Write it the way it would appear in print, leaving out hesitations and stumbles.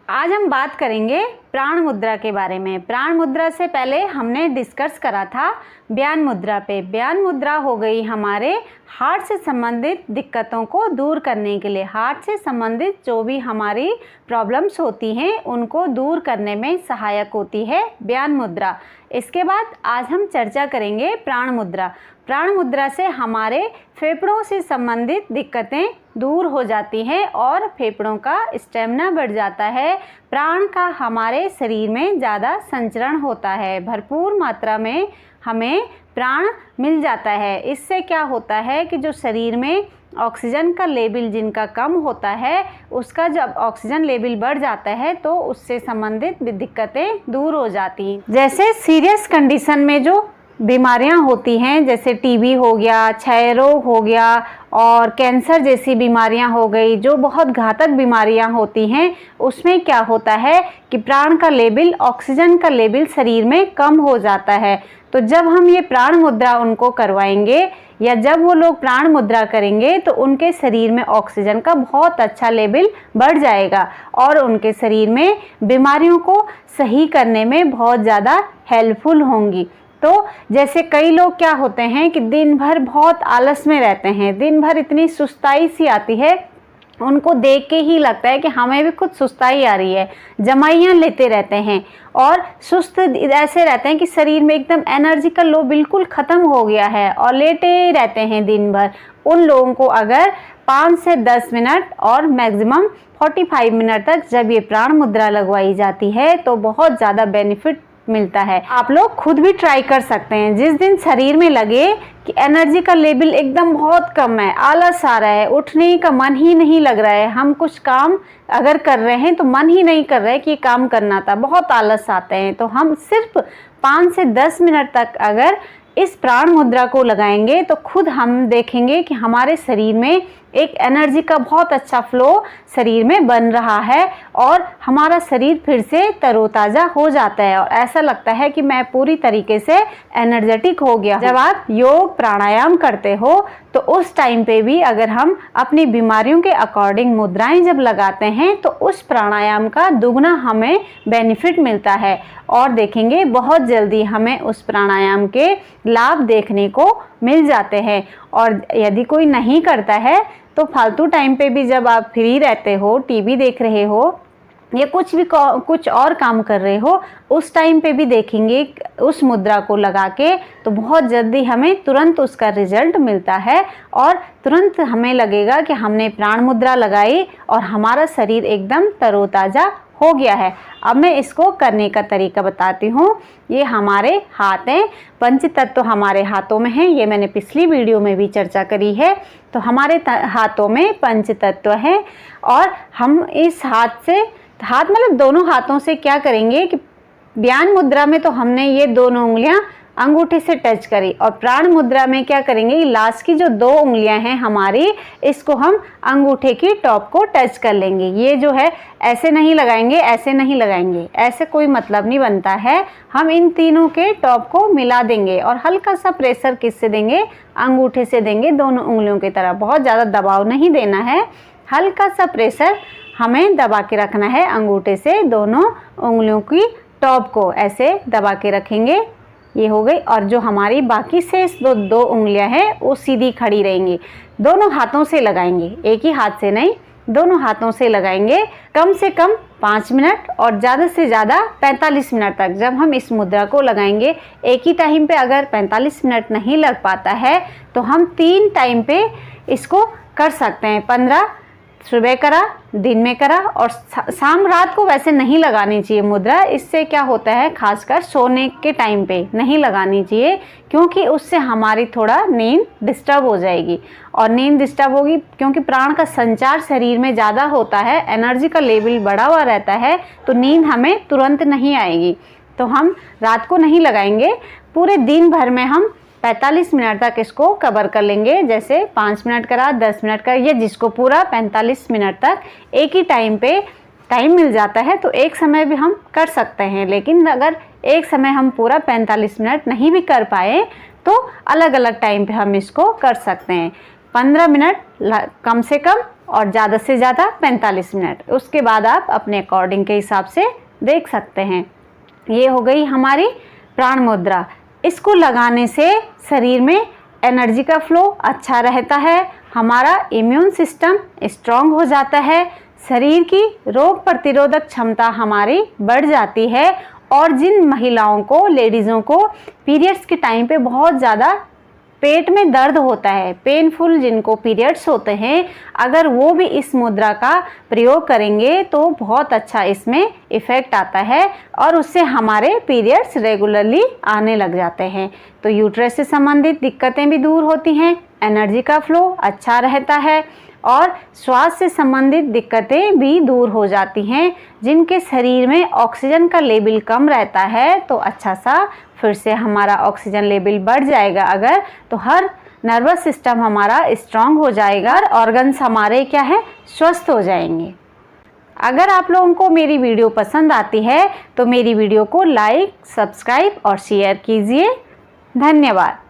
आज हम बात करेंगे प्राण मुद्रा के बारे में। प्राण मुद्रा से पहले हमने डिस्कस करा था व्यान मुद्रा पे। व्यान मुद्रा हो गई हमारे हार्ट से संबंधित दिक्कतों को दूर करने के लिए। हार्ट से संबंधित जो भी हमारी प्रॉब्लम्स होती हैं उनको दूर करने में सहायक होती है व्यान मुद्रा। इसके बाद आज हम चर्चा करेंगे प्राण मुद्रा। प्राण मुद्रा से हमारे फेफड़ों से संबंधित दिक्कतें दूर हो जाती हैं और फेफड़ों का स्टेमिना बढ़ जाता है। प्राण का हमारे शरीर में ज़्यादा संचरण होता है, भरपूर मात्रा में हमें प्राण मिल जाता है। इससे क्या होता है कि जो शरीर में ऑक्सीजन का लेवल जिनका कम होता है उसका जब ऑक्सीजन लेवल बढ़ जाता है तो उससे संबंधित दिक्कतें दूर हो जाती हैं। जैसे सीरियस कंडीशन में जो बीमारियां होती हैं, जैसे टीबी हो गया, क्षय रोग हो गया और कैंसर जैसी बीमारियां हो गई, जो बहुत घातक बीमारियां होती हैं, उसमें क्या होता है कि प्राण का लेवल, ऑक्सीजन का लेवल शरीर में कम हो जाता है। तो जब हम ये प्राण मुद्रा उनको करवाएंगे या जब वो लोग प्राण मुद्रा करेंगे तो उनके शरीर में ऑक्सीजन का बहुत अच्छा लेवल बढ़ जाएगा और उनके शरीर में बीमारियों को सही करने में बहुत ज़्यादा हेल्पफुल होंगी। तो जैसे कई लोग क्या होते हैं कि दिन भर बहुत आलस में रहते हैं, दिन भर इतनी सुस्ताई सी आती है, उनको देख के ही लगता है कि हमें भी खुद सुस्ताई आ रही है, जमाइयाँ लेते रहते हैं और सुस्त ऐसे रहते हैं कि शरीर में एकदम एनर्जी का लो बिल्कुल ख़त्म हो गया है और लेटे रहते हैं दिन भर। उन लोगों को अगर 5 से 10 मिनट और मैक्सिमम 45 मिनट तक जब ये प्राण मुद्रा लगवाई जाती है तो बहुत ज़्यादा बेनिफिट मिलता है। आप लोग खुद भी ट्राई कर सकते हैं। जिस दिन शरीर में लगे कि एनर्जी का लेवल एकदम बहुत कम है, आलस आ रहा है, उठने का मन ही नहीं लग रहा है, हम कुछ काम अगर कर रहे हैं तो मन ही नहीं कर रहा है कि ये काम करना था, बहुत आलस आते हैं, तो हम सिर्फ 5 से 10 मिनट तक अगर इस प्राण मुद्रा को लगाएंगे तो खुद हम देखेंगे कि हमारे शरीर में एक एनर्जी का बहुत अच्छा फ्लो शरीर में बन रहा है और हमारा शरीर फिर से तरोताज़ा हो जाता है और ऐसा लगता है कि मैं पूरी तरीके से एनर्जेटिक हो गया। जब आप योग प्राणायाम करते हो तो उस टाइम पे भी अगर हम अपनी बीमारियों के अकॉर्डिंग मुद्राएं जब लगाते हैं तो उस प्राणायाम का दुगना हमें बेनिफिट मिलता है और देखेंगे बहुत जल्दी हमें उस प्राणायाम के लाभ देखने को मिल जाते हैं। और यदि कोई नहीं करता है तो फालतू टाइम पे भी जब आप फ्री रहते हो, टीवी देख रहे हो या कुछ और काम कर रहे हो, उस टाइम पे भी देखेंगे उस मुद्रा को लगा के तो बहुत जल्दी हमें तुरंत उसका रिजल्ट मिलता है और तुरंत हमें लगेगा कि हमने प्राण मुद्रा लगाई और हमारा शरीर एकदम तरोताज़ा हो गया है। अब मैं इसको करने का तरीका बताती हूँ। ये हमारे हाथ हैं, पंच तत्व हमारे हाथों में हैं, ये मैंने पिछली वीडियो में भी चर्चा करी है। तो हमारे हाथों में पंच तत्व हैं और हम इस हाथ मतलब दोनों हाथों से क्या करेंगे कि व्यान मुद्रा में तो हमने ये दोनों उंगलियां अंगूठे से टच करी और प्राण मुद्रा में क्या करेंगे, लास्ट की जो 2 उंगलियां हैं हमारी, इसको हम अंगूठे की टॉप को टच कर लेंगे। ये जो है ऐसे नहीं लगाएंगे, ऐसे नहीं लगाएंगे, ऐसे कोई मतलब नहीं बनता है। हम इन तीनों के टॉप को मिला देंगे और हल्का सा प्रेशर किससे देंगे, अंगूठे से देंगे, दोनों उंगलियों की तरफ। बहुत ज़्यादा दबाव नहीं देना है, हल्का सा प्रेशर हमें दबा के रखना है। अंगूठे से दोनों उंगलियों की टॉप को ऐसे दबा के रखेंगे, ये हो गई। और जो हमारी बाकी से दो उंगलियां हैं वो सीधी खड़ी रहेंगी। दोनों हाथों से लगाएंगे, एक ही हाथ से नहीं, दोनों हाथों से लगाएंगे कम से कम 5 मिनट और ज़्यादा से ज़्यादा 45 मिनट तक। जब हम इस मुद्रा को लगाएंगे एक ही टाइम पे अगर 45 मिनट नहीं लग पाता है तो हम 3 टाइम पे इसको कर सकते हैं। 15 सुबह करा, दिन में करा और शाम रात को वैसे नहीं लगानी चाहिए मुद्रा। इससे क्या होता है, खासकर सोने के टाइम पे नहीं लगानी चाहिए क्योंकि उससे हमारी थोड़ा नींद डिस्टर्ब हो जाएगी और नींद डिस्टर्ब होगी क्योंकि प्राण का संचार शरीर में ज़्यादा होता है, एनर्जी का लेवल बढ़ा हुआ रहता है तो नींद हमें तुरंत नहीं आएगी। तो हम रात को नहीं लगाएंगे, पूरे दिन भर में हम 45 मिनट तक इसको कवर कर लेंगे। जैसे 5 मिनट करा, 10 मिनट करा, ये जिसको पूरा 45 मिनट तक एक ही टाइम पे टाइम मिल जाता है तो एक समय भी हम कर सकते हैं। लेकिन अगर एक समय हम पूरा 45 मिनट नहीं भी कर पाए तो अलग अलग टाइम पे हम इसको कर सकते हैं। 15 मिनट कम से कम और ज़्यादा से ज़्यादा 45 मिनट। उसके बाद आप अपने अकॉर्डिंग के हिसाब से देख सकते हैं। ये हो गई हमारी प्राण मुद्रा। इसको लगाने से शरीर में एनर्जी का फ्लो अच्छा रहता है, हमारा इम्यून सिस्टम स्ट्रांग हो जाता है, शरीर की रोग प्रतिरोधक क्षमता हमारी बढ़ जाती है। और जिन महिलाओं को, लेडीज़ों को पीरियड्स के टाइम पे बहुत ज़्यादा पेट में दर्द होता है, पेनफुल जिनको पीरियड्स होते हैं, अगर वो भी इस मुद्रा का प्रयोग करेंगे तो बहुत अच्छा इसमें इफ़ेक्ट आता है और उससे हमारे पीरियड्स रेगुलरली आने लग जाते हैं। तो यूट्रस से संबंधित दिक्कतें भी दूर होती हैं, एनर्जी का फ्लो अच्छा रहता है और श्वास से संबंधित दिक्कतें भी दूर हो जाती हैं। जिनके शरीर में ऑक्सीजन का लेवल कम रहता है तो अच्छा सा फिर से हमारा ऑक्सीजन लेवल बढ़ जाएगा अगर, तो हर नर्वस सिस्टम हमारा स्ट्रांग हो जाएगा और ऑर्गन्स हमारे क्या है, स्वस्थ हो जाएंगे। अगर आप लोगों को मेरी वीडियो पसंद आती है तो मेरी वीडियो को लाइक, सब्सक्राइब और शेयर कीजिए। धन्यवाद।